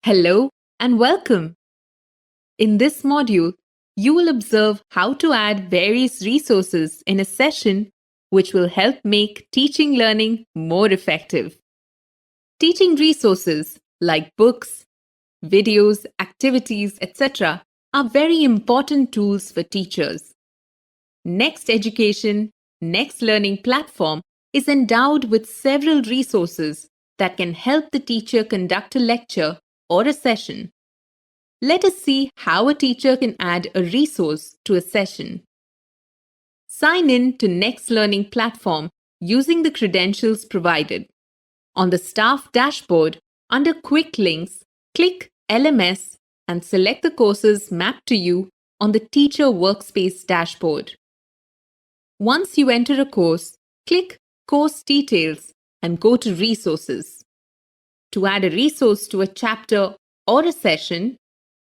Hello and welcome. In this module, you will observe how to add various resources in a session which will help make teaching learning more effective. Teaching resources like books, videos, activities, etc. are very important tools for teachers. Next Education, Next Learning platform is endowed with several resources that can help the teacher conduct a lecture or a session. Let us see how a teacher can add a resource to a session. Sign in to Next Learning platform using the credentials provided. On the staff dashboard, under Quick Links, click LMS and select the courses mapped to you on the Teacher Workspace dashboard. Once you enter a course, click Course Details and go to Resources. To add a resource to a chapter or a session,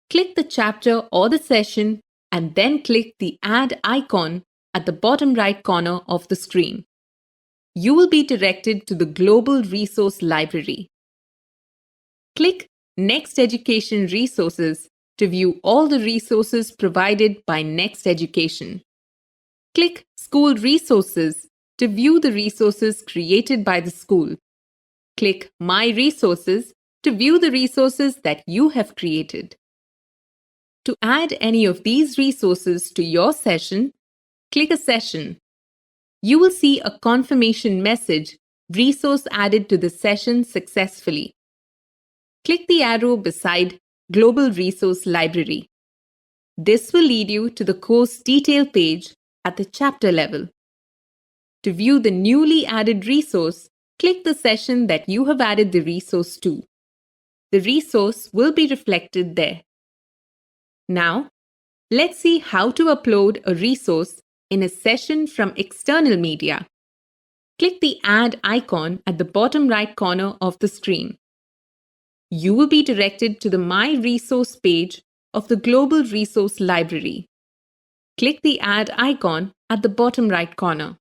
click the chapter or the session and then click the Add icon at the bottom right corner of the screen. You will be directed to the Global Resource Library. Click Next Education Resources to view all the resources provided by Next Education. Click School Resources to view the resources created by the school. Click My Resources to view the resources that you have created. To add any of these resources to your session, click a session. You will see a confirmation message, Resource added to the session successfully. Click the arrow beside Global Resource Library. This will lead you to the course detail page at the chapter level. To view the newly added resource, click the session that you have added the resource to. The resource will be reflected there. Now, let's see how to upload a resource in a session from external media. Click the Add icon at the bottom right corner of the screen. You will be directed to the My Resource page of the Global Resource Library. Click the Add icon at the bottom right corner.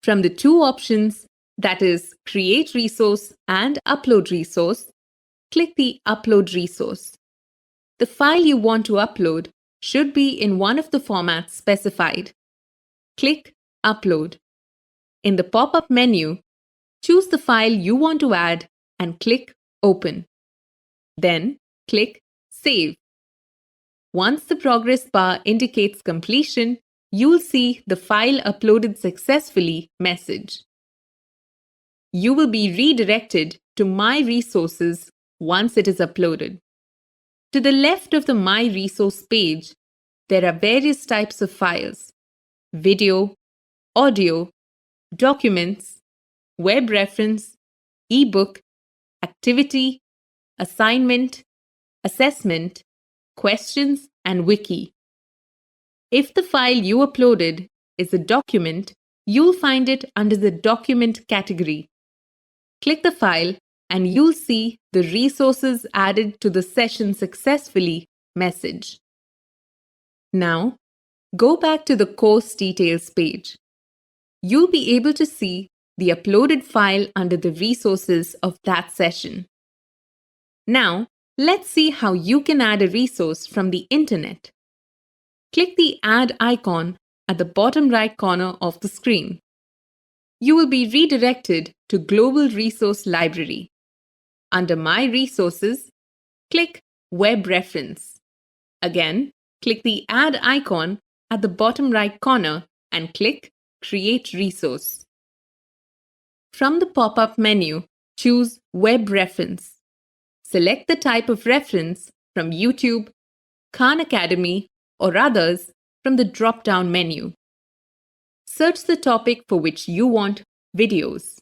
From the two options, that is, Create Resource and Upload Resource, click the Upload Resource. The file you want to upload should be in one of the formats specified. Click Upload. In the pop-up menu, choose the file you want to add and click Open. Then click Save. Once the progress bar indicates completion, you'll see the File uploaded successfully message. You will be redirected to My Resources once it is uploaded. To the left of the My Resource page, there are various types of files: video, audio, documents, web reference, ebook, activity, assignment, assessment, questions, and wiki. If the file you uploaded is a document, you'll find it under the Document category. Click the file and you'll see the Resources added to the session successfully message. Now, go back to the Course Details page. You'll be able to see the uploaded file under the resources of that session. Now, let's see how you can add a resource from the internet. Click the Add icon at the bottom right corner of the screen. You will be redirected to Global Resource Library. Under My Resources, click Web Reference. Again, click the Add icon at the bottom right corner and click Create Resource. From the pop-up menu, choose Web Reference. Select the type of reference from YouTube, Khan Academy, or others from the drop-down menu. Search the topic for which you want videos.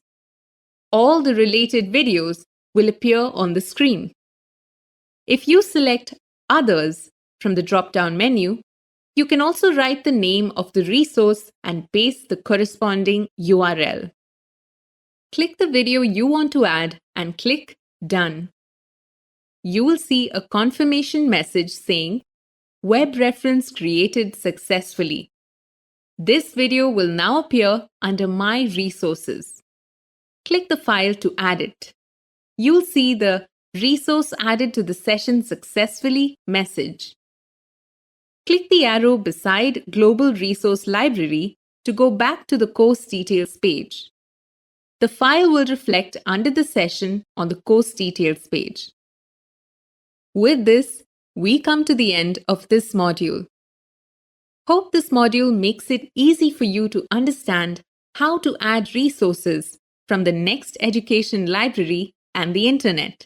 All the related videos will appear on the screen. If you select Others from the drop-down menu, you can also write the name of the resource and paste the corresponding URL. Click the video you want to add and click Done. You will see a confirmation message saying, Web reference created successfully. This video will now appear under My Resources. Click the file to add it. You'll see the Resource added to the session successfully message. Click the arrow beside Global Resource Library to go back to the course details page. The file will reflect under the session on the course details page. With this, we come to the end of this module. Hope this module makes it easy for you to understand how to add resources from the Next Education Library and the Internet.